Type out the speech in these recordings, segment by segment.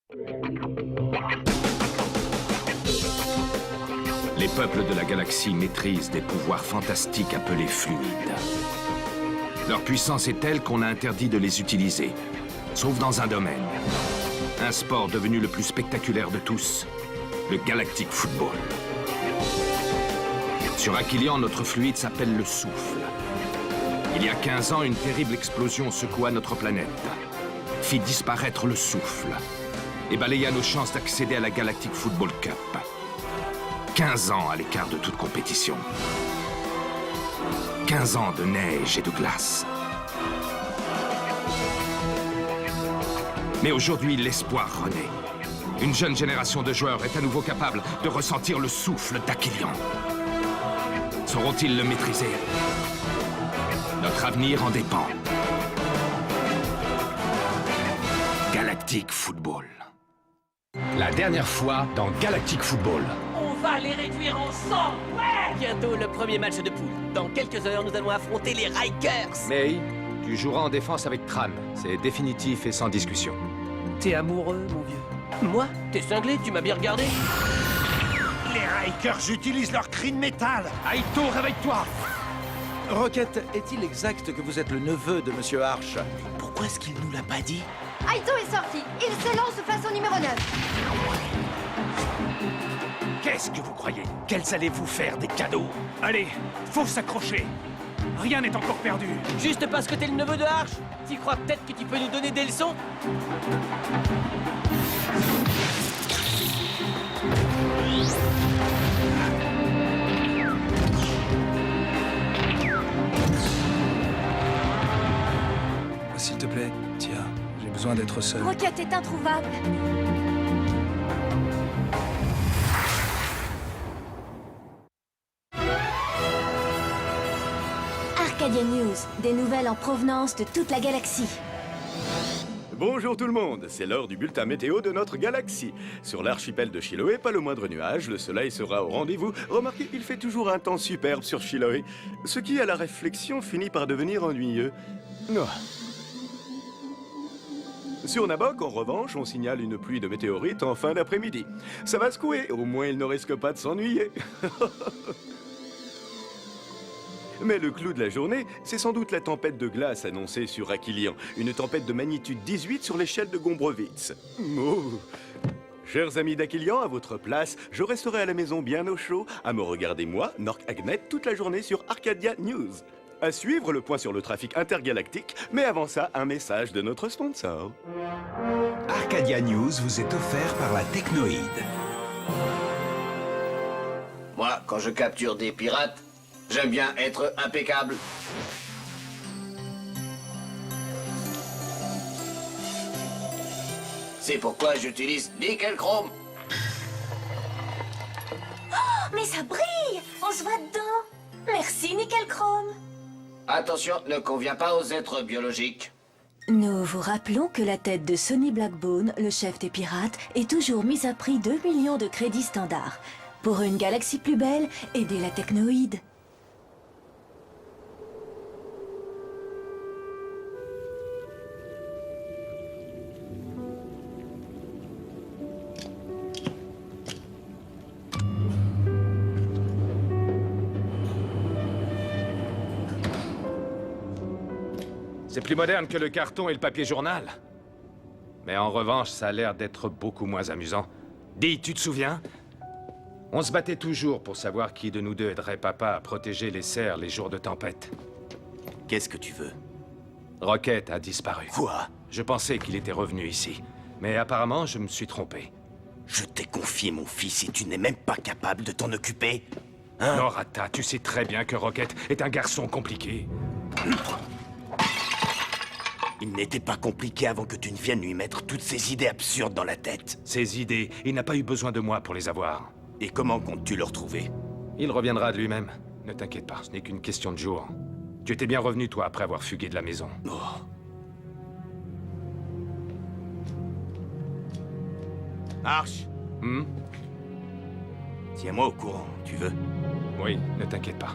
Les peuples de la galaxie maîtrisent des pouvoirs fantastiques appelés fluides. Leur puissance est telle qu'on a interdit de les utiliser, sauf dans un domaine. Un sport devenu le plus spectaculaire de tous, le Galactic Football. Sur Aquilian, notre fluide s'appelle le souffle. Il y a 15 ans, une terrible explosion secoua notre planète, fit disparaître le souffle et balaya nos chances d'accéder à la Galactic Football Cup. 15 ans à l'écart de toute compétition. 15 ans de neige et de glace. Mais aujourd'hui, l'espoir renaît. Une jeune génération de joueurs est à nouveau capable de ressentir le souffle d'Aquilian. Sauront-ils le maîtriser? Notre avenir en dépend. Galactic Football. La dernière fois dans Galactic Football. On va les réduire en sang. Ouais! Bientôt le premier match de poule. Dans quelques heures, nous allons affronter les Rikers. May, tu joueras en défense avec Tran. C'est définitif et sans discussion. T'es amoureux, mon vieux? Moi? T'es cinglé? Tu m'as bien regardé? Les Rikers utilisent leur cri de métal. Aito, réveille-toi! Rocket, est-il exact que vous êtes le neveu de Monsieur Arch? Pourquoi est-ce qu'il nous l'a pas dit? Aito est sorti. Il s'élance face au numéro 9. Qu'est-ce que vous croyez? Qu'elles allaient vous faire des cadeaux? Allez, faut s'accrocher. Rien n'est encore perdu. Juste parce que t'es le neveu de Arch? Tu crois peut-être que tu peux nous donner des leçons? S'il te plaît, Tia, j'ai besoin d'être seul. Rocket est introuvable. Arcadia News, des nouvelles en provenance de toute la galaxie. Bonjour tout le monde, c'est l'heure du bulletin météo de notre galaxie. Sur l'archipel de Chiloé, pas le moindre nuage, le soleil sera au rendez-vous. Remarquez, il fait toujours un temps superbe sur Chiloé, ce qui, à la réflexion, finit par devenir ennuyeux. Oh. Sur Nabok, en revanche, on signale une pluie de météorites en fin d'après-midi. Ça va secouer, au moins il ne risque pas de s'ennuyer. Mais le clou de la journée, c'est sans doute la tempête de glace annoncée sur Aquilian. Une tempête de magnitude 18 sur l'échelle de Gombrowicz. Oh. Chers amis d'Aquilian, à votre place, je resterai à la maison bien au chaud, à me regarder moi, Nork Agnet, toute la journée sur Arcadia News. À suivre, le point sur le trafic intergalactique, mais avant ça, un message de notre sponsor. Arcadia News vous est offert par la Technoïde. Moi, quand je capture des pirates, j'aime bien être impeccable. C'est pourquoi j'utilise Nickel Chrome. Oh, mais ça brille! On se voit dedans. Merci, Nickel Chrome. Attention, ne convient pas aux êtres biologiques. Nous vous rappelons que la tête de Sonny Blackbone, le chef des pirates, est toujours mise à prix 2 millions de crédits standards. Pour une galaxie plus belle, aidez la Technoïde. C'est plus moderne que le carton et le papier journal. Mais en revanche, ça a l'air d'être beaucoup moins amusant. Dis, tu te souviens? On se battait toujours pour savoir qui de nous deux aiderait papa à protéger les serres les jours de tempête. Qu'est-ce que tu veux? Rocket a disparu. Quoi? Je pensais qu'il était revenu ici. Mais apparemment, je me suis trompé. Je t'ai confié mon fils et tu n'es même pas capable de t'en occuper? Hein? Norata, tu sais très bien que Rocket est un garçon compliqué. Il n'était pas compliqué avant que tu ne viennes lui mettre toutes ces idées absurdes dans la tête. Ces idées, il n'a pas eu besoin de moi pour les avoir. Et comment comptes-tu le retrouver? Il reviendra de lui-même. Ne t'inquiète pas, ce n'est qu'une question de jour. Tu étais bien revenu, toi, après avoir fugué de la maison. Oh. Arch! Tiens-moi au courant, tu veux? Oui, ne t'inquiète pas.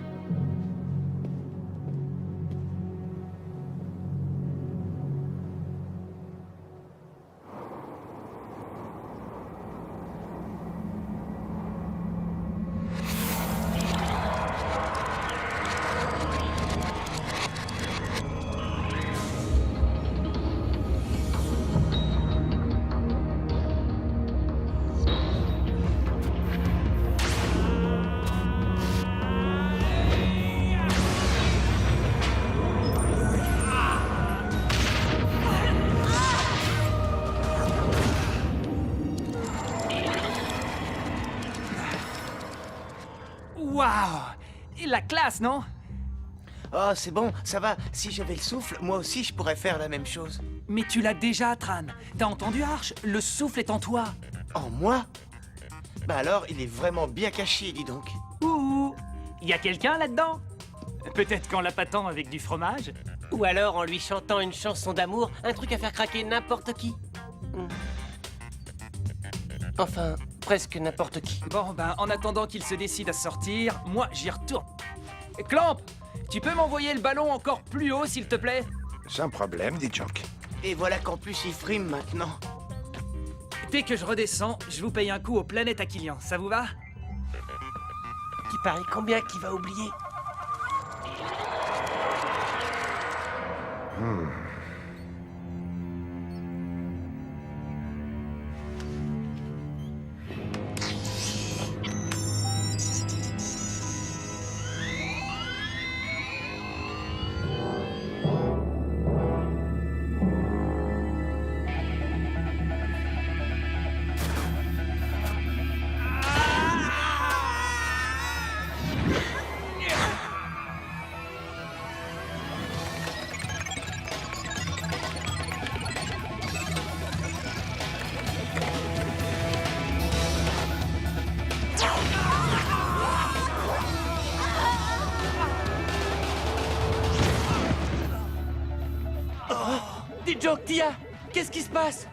la classe, non? Oh, c'est bon, ça va. Si j'avais le souffle, moi aussi je pourrais faire la même chose. Mais tu l'as déjà, Tran. T'as entendu, Arch? Le souffle est en toi. En moi? Bah alors, il est vraiment bien caché, dis donc. Ouh, y a quelqu'un là-dedans? Peut-être qu'en l'appâtant avec du fromage? Ou alors en lui chantant une chanson d'amour, un truc à faire craquer n'importe qui. Enfin, presque n'importe qui. Bon, ben, en attendant qu'il se décide à sortir, moi, j'y retourne. Clamp, tu peux m'envoyer le ballon encore plus haut, s'il te plaît? Sans problème, dit Jock. Et voilà qu'en plus il frime maintenant. Dès que je redescends, je vous paye un coup aux planètes Aquilian. Ça vous va? Tu paries combien qu'il va oublier? Dis Jock, Tia, qu'est-ce qui se passe?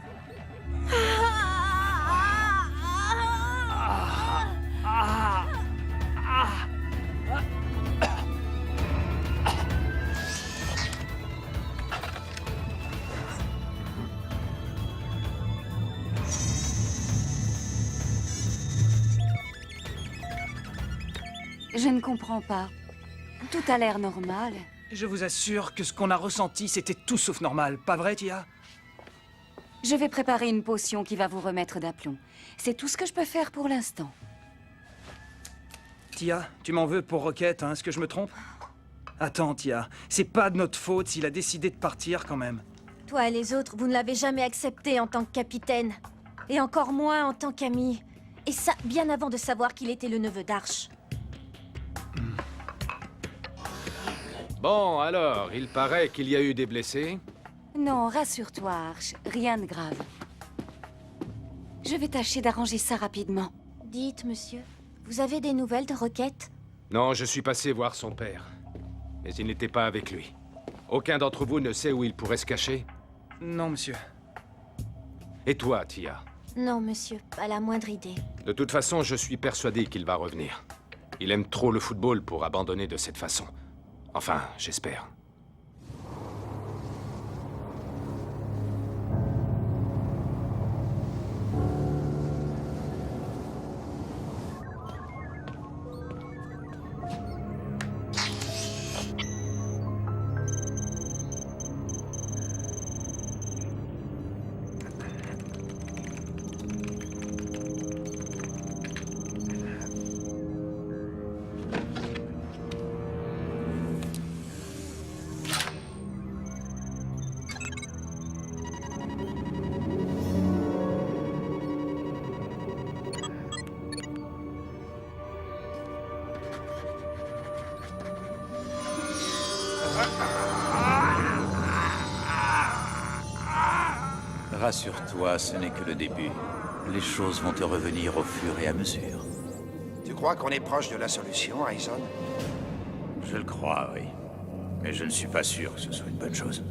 Je ne comprends pas. Tout a l'air normal. Je vous assure que ce qu'on a ressenti, c'était tout sauf normal. Pas vrai, Tia? Je vais préparer une potion qui va vous remettre d'aplomb. C'est tout ce que je peux faire pour l'instant. Tia, tu m'en veux pour Rocket, hein? Est-ce que je me trompe? Attends, Tia, c'est pas de notre faute s'il a décidé de partir quand même. Toi et les autres, vous ne l'avez jamais accepté en tant que capitaine. Et encore moins en tant qu'ami. Et ça, bien avant de savoir qu'il était le neveu d'Arch. Bon, alors, il paraît qu'il y a eu des blessés. Non, rassure-toi, Arch. Rien de grave. Je vais tâcher d'arranger ça rapidement. Dites, monsieur, vous avez des nouvelles de Rocket? Non, je suis passé voir son père. Mais il n'était pas avec lui. Aucun d'entre vous ne sait où il pourrait se cacher? Non, monsieur. Et toi, Tia? Non, monsieur, pas la moindre idée. De toute façon, je suis persuadé qu'il va revenir. Il aime trop le football pour abandonner de cette façon. Enfin, j'espère. Rassure-toi, ce n'est que le début. Les choses vont te revenir au fur et à mesure. Tu crois qu'on est proche de la solution, Harrison? Je le crois, oui. Mais je ne suis pas sûr que ce soit une bonne chose.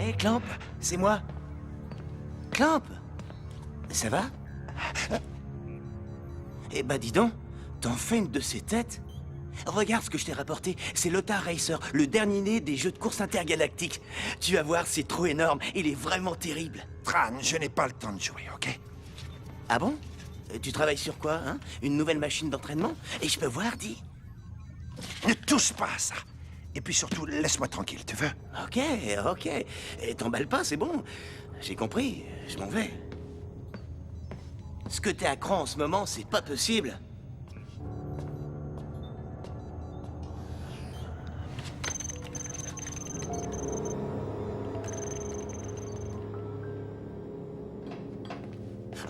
Hé, Clamp, c'est moi. Clamp, ça va? Eh ben, dis donc, t'en fais une de ces têtes? Regarde ce que je t'ai rapporté, c'est l'Otar Racer, le dernier né des jeux de course intergalactiques. Tu vas voir, c'est trop énorme, il est vraiment terrible. Tran, je n'ai pas le temps de jouer, ok? Ah bon? Tu travailles sur quoi, hein? Une nouvelle machine d'entraînement? Et je peux voir, dis? Ne touche pas à ça. Et puis surtout, laisse-moi tranquille, tu veux? Ok, ok. Et t'emballe pas, c'est bon. J'ai compris, je m'en vais. Ce que t'es à cran en ce moment, c'est pas possible.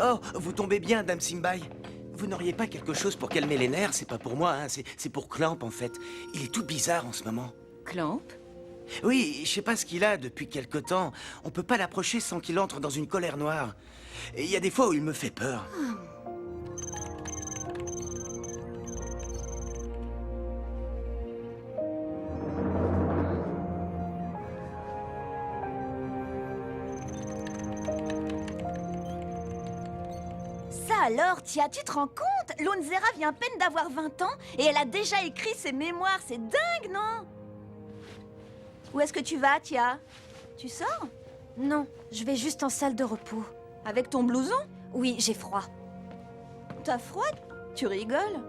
Oh, vous tombez bien, Dame Simbai. Vous n'auriez pas quelque chose pour calmer les nerfs? C'est pas pour moi, hein. C'est pour Clamp, en fait. Il est tout bizarre en ce moment. Clamp? Oui, je sais pas ce qu'il a depuis quelque temps. On peut pas l'approcher sans qu'il entre dans une colère noire. Et il y a des fois où il me fait peur. Ça alors, Tia, tu te rends compte? Lunzera vient à peine d'avoir 20 ans et elle a déjà écrit ses mémoires. C'est dingue, non? Où est-ce que tu vas, Tia? Tu sors? Non, je vais juste en salle de repos. Avec ton blouson? Oui, j'ai froid. T'as froid? Tu rigoles?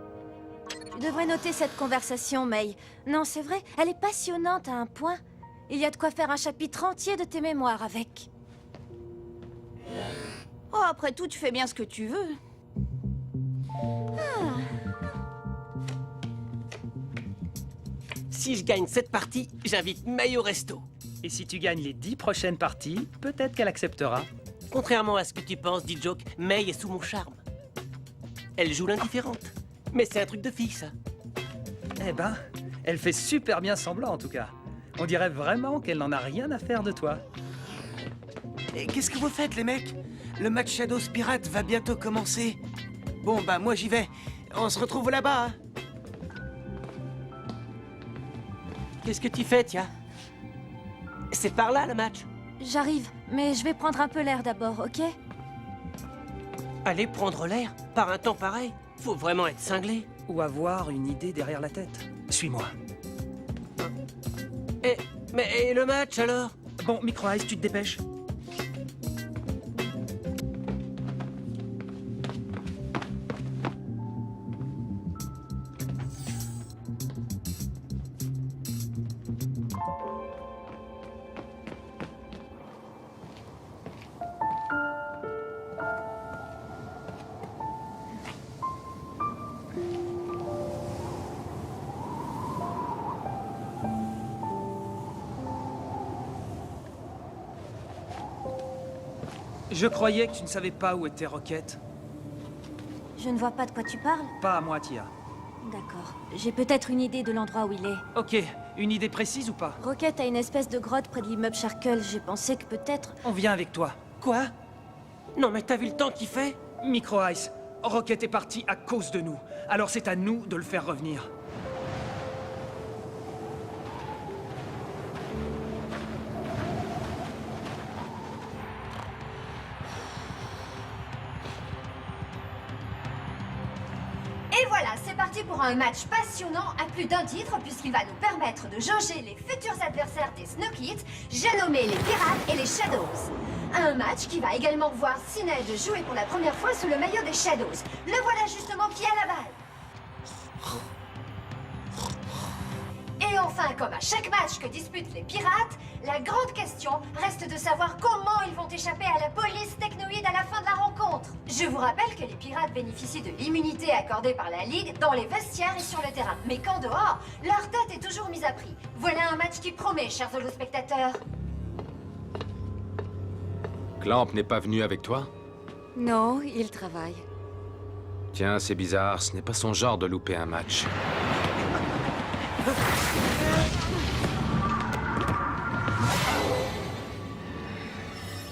Tu devrais noter cette conversation, May. Non, c'est vrai, elle est passionnante à un point. Il y a de quoi faire un chapitre entier de tes mémoires avec. Oh, après tout, tu fais bien ce que tu veux. Si je gagne cette partie, j'invite May au resto. Et si tu gagnes les 10 prochaines parties, peut-être qu'elle acceptera. Contrairement à ce que tu penses, dit Joke, May est sous mon charme. Elle joue l'indifférente. Mais c'est un truc de fille, ça. Eh ben, elle fait super bien semblant en tout cas. On dirait vraiment qu'elle n'en a rien à faire de toi. Et qu'est-ce que vous faites, les mecs? Le match Shadows Pirate va bientôt commencer. Bon, bah, moi, j'y vais. On se retrouve là-bas, hein. Qu'est-ce que tu fais, Tia? C'est par là, le match. J'arrive, mais je vais prendre un peu l'air d'abord, ok? Aller prendre l'air, par un temps pareil. Faut vraiment être cinglé. Ou avoir une idée derrière la tête. Suis-moi. Et le match, alors? Bon, Micro Ice, tu te dépêches. Je croyais que tu ne savais pas où était Rocket. Je ne vois pas de quoi tu parles. Pas à moi, Tia. D'accord. J'ai peut-être une idée de l'endroit où il est. Ok, une idée précise ou pas? Rocket a une espèce de grotte près de l'immeuble Sharkle. J'ai pensé que peut-être... On vient avec toi. Quoi? Non, mais t'as vu le temps qu'il fait? Micro Ice, Rocket est parti à cause de nous. Alors c'est à nous de le faire revenir. Et voilà, c'est parti pour un match passionnant à plus d'un titre puisqu'il va nous permettre de jauger les futurs adversaires des Snow Kids, j'ai nommé les Pirates et les Shadows. Un match qui va également voir Sinead jouer pour la première fois sous le maillot des Shadows. Le voilà justement qui a la balle. Et enfin, comme à chaque match que disputent les pirates, la grande question reste de savoir comment ils vont échapper à la police technoïde à la fin de la rencontre. Je vous rappelle que les pirates bénéficient de l'immunité accordée par la Ligue dans les vestiaires et sur le terrain. Mais qu'en dehors, leur tête est toujours mise à prix. Voilà un match qui promet, chers holospectateurs. Clamp n'est pas venu avec toi? Non, il travaille. Tiens, c'est bizarre, ce n'est pas son genre de louper un match.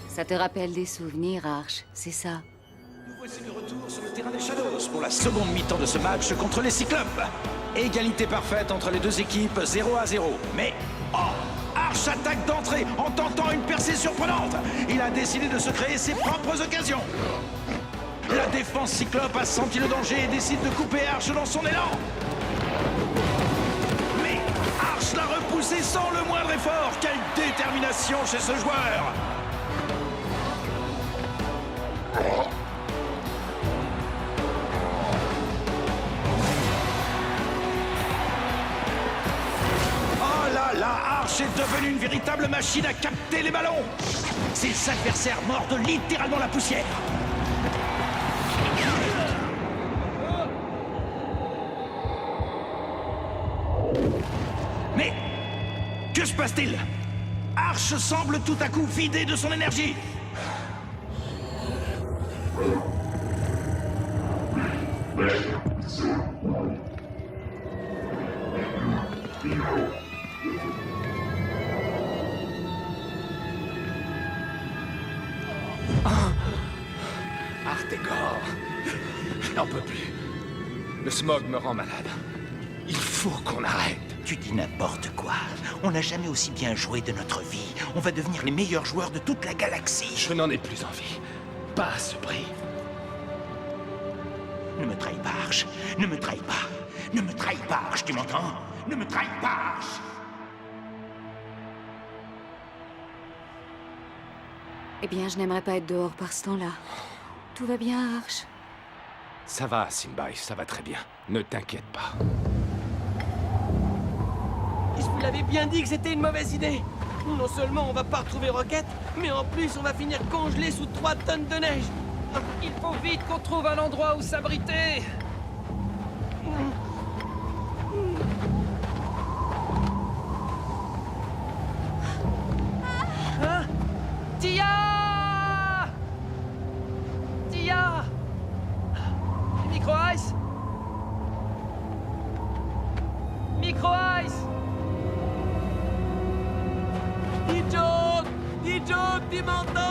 Ça te rappelle des souvenirs, Arch, c'est ça? Nous voici de retour sur le terrain des Shadows pour la seconde mi-temps de ce match contre les Cyclopes. Égalité parfaite entre les deux équipes, 0-0. Mais, oh, Arch attaque d'entrée en tentant une percée surprenante. Il a décidé de se créer ses propres occasions. La défense Cyclope a senti le danger et décide de couper Arch dans son élan. Mais Arch l'a repoussé sans le moindre effort. Quelle détermination chez ce joueur! Oh là là, Arch est devenu une véritable machine à capter les ballons. Ses adversaires mordent littéralement la poussière. Mais que se passe-t-il? Arch semble tout à coup vidé de son énergie. Artegor, je n'en peux plus. Le smog me rend malade. Il faut qu'on arrête. Tu dis n'importe quoi. On n'a jamais aussi bien joué de notre vie. On va devenir les meilleurs joueurs de toute la galaxie. Je n'en ai plus envie. Pas à ce prix. Ne me trahis pas, Arch. Ne me trahis pas. Ne me trahis pas, Arch, tu m'entends? Ne me trahis pas, Arch. Eh bien, je n'aimerais pas être dehors par ce temps-là. Tout va bien, Arch? Ça va, Sinbai, ça va très bien. Ne t'inquiète pas. Je vous l'avais bien dit que c'était une mauvaise idée. Non seulement on va pas retrouver Rocket, mais en plus on va finir congelé sous 3 tonnes de neige. Il faut vite qu'on trouve un endroit où s'abriter. Hein? Tia! Tia! Micro-Ice? Micro-Ice! D-Joke, tu m'entends?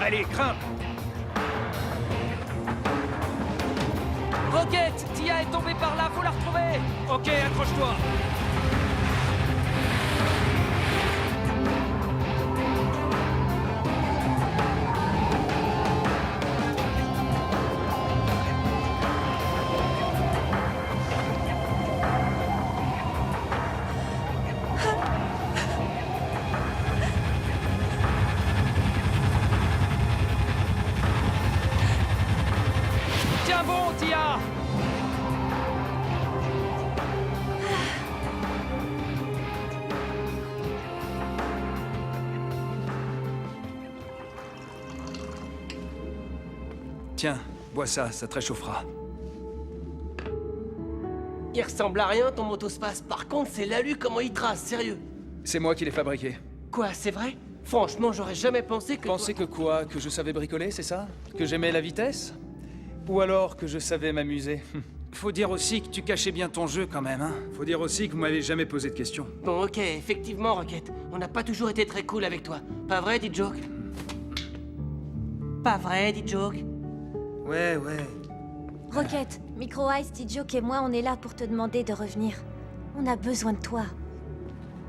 Allez, grimpe! Rocket! Tia est tombée par là, faut la retrouver! Ok, accroche-toi! Tiens bon, Tia! Tiens, bois ça, ça te réchauffera. Il ressemble à rien ton motospace. Par contre, c'est l'alu comment il trace, sérieux. C'est moi qui l'ai fabriqué. Quoi, c'est vrai? Franchement, j'aurais jamais pensé que... Pensez que quoi? Que je savais bricoler, c'est ça? Que j'aimais la vitesse? Ou alors que je savais m'amuser? Faut dire aussi que tu cachais bien ton jeu quand même, hein. Faut dire aussi que vous m'avez jamais posé de questions. Bon, ok, effectivement, Rocket. On n'a pas toujours été très cool avec toi. Pas vrai, D-Joke? Pas vrai, D-Joke? Ouais. Rocket, Micro-Ice, D-Joke et moi, on est là pour te demander de revenir. On a besoin de toi.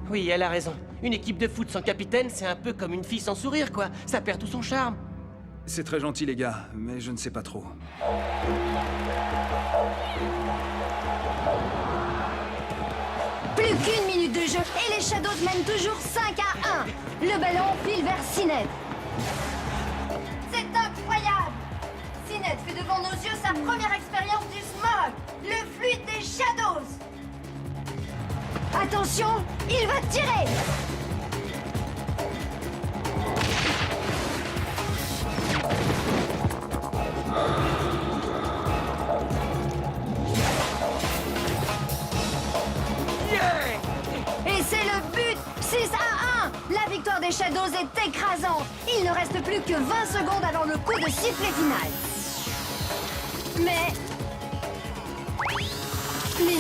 Oui, elle a raison. Une équipe de foot sans capitaine, c'est un peu comme une fille sans sourire, quoi. Ça perd tout son charme. C'est très gentil, les gars, mais je ne sais pas trop. Plus qu'une minute de jeu et les Shadows mènent toujours 5-1. Le ballon file vers Sinet. C'est incroyable! Sinet fait devant nos yeux sa première expérience du smog, le fluide des Shadows. Attention, il va tirer! Et c'est le but! 6-1! La victoire des Shadows est écrasante! Il ne reste plus que 20 secondes avant le coup de sifflet final. Mais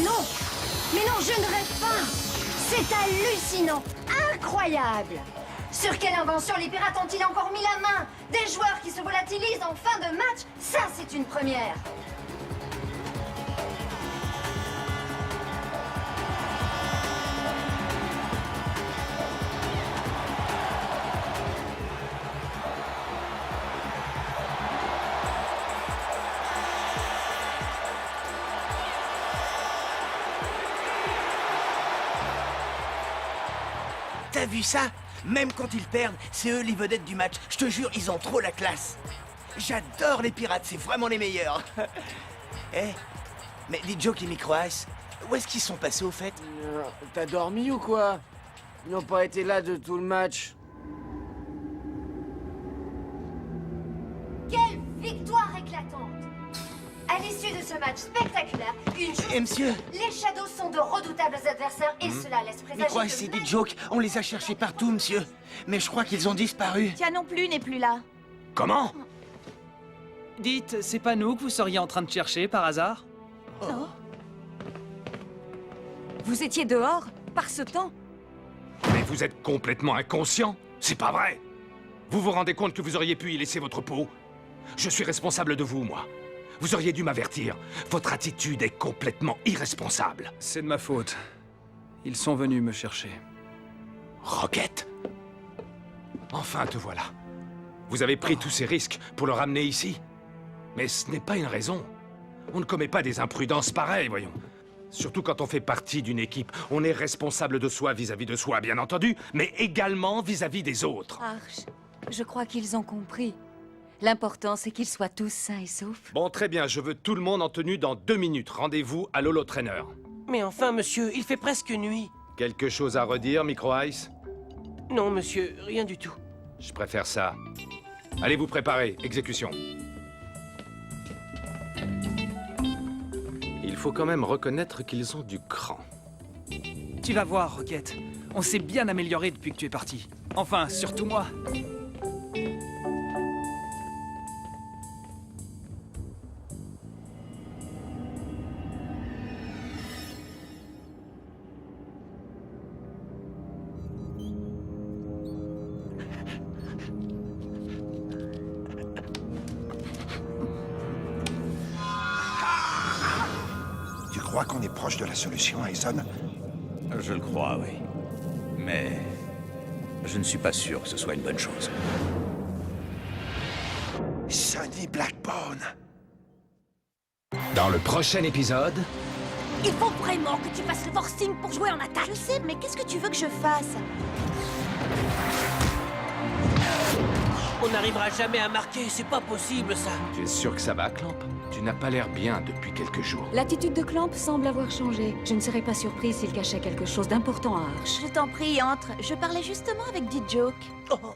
non! Mais non, je ne rêve pas! C'est hallucinant! Incroyable! Sur quelle invention les pirates ont-ils encore mis la main? Des joueurs qui se volatilisent en fin de match? Ça, c'est une première! T'as vu ça? Même quand ils perdent, c'est eux les vedettes du match. Je te jure, ils ont trop la classe. J'adore les pirates, c'est vraiment les meilleurs. Eh, mais les Joke et Micro Ice, où est-ce qu'ils sont passés au fait? T'as dormi ou quoi? Ils n'ont pas été là de tout le match. Quelle victoire éclatante! À l'issue de ce match spectaculaire, une chose... Eh, monsieur, Les Shadows sont de redoutables adversaires et cela laisse présager Micro que Ice et même- des Joke, on les a cherchés partout, monsieur. Mais je crois qu'ils ont disparu. Tia non plus n'est plus là. Comment? Dites, c'est pas nous que vous seriez en train de chercher par hasard? Vous étiez dehors, par ce temps? Mais vous êtes complètement inconscient. C'est pas vrai. Vous vous rendez compte que vous auriez pu y laisser votre peau? Je suis responsable de vous, moi. Vous auriez dû m'avertir. Votre attitude est complètement irresponsable. C'est de ma faute. Ils sont venus me chercher. Rocket? Enfin, te voilà. Vous avez pris tous ces risques pour le ramener ici? Mais ce n'est pas une raison. On ne commet pas des imprudences pareilles, voyons. Surtout quand on fait partie d'une équipe. On est responsable de soi vis-à-vis de soi, bien entendu, mais également vis-à-vis des autres. Arch, je crois qu'ils ont compris. L'important, c'est qu'ils soient tous sains et saufs. Bon, très bien, je veux tout le monde en tenue dans 2 minutes. Rendez-vous à Lolo Trainer. Mais enfin, monsieur, il fait presque nuit. Quelque chose à redire, Micro Ice? Non, monsieur, rien du tout. Je préfère ça. Allez vous préparer, exécution. Il faut quand même reconnaître qu'ils ont du cran. Tu vas voir, Rocket. On s'est bien amélioré depuis que tu es parti. Enfin, surtout moi. Tu crois qu'on est proche de la solution, Hayson? Je le crois, oui. Mais je ne suis pas sûr que ce soit une bonne chose. Sonny Blackbone. Dans le prochain épisode... Il faut vraiment que tu fasses le forcing pour jouer en attaque. Je sais, mais qu'est-ce que tu veux que je fasse? On n'arrivera jamais à marquer, c'est pas possible ça. Tu es sûr que ça va, Clamp? Tu n'as pas l'air bien depuis quelques jours. L'attitude de Clamp semble avoir changé. Je ne serais pas surprise s'il cachait quelque chose d'important à Arch. Je t'en prie, entre. Je parlais justement avec D-Joke. Oh.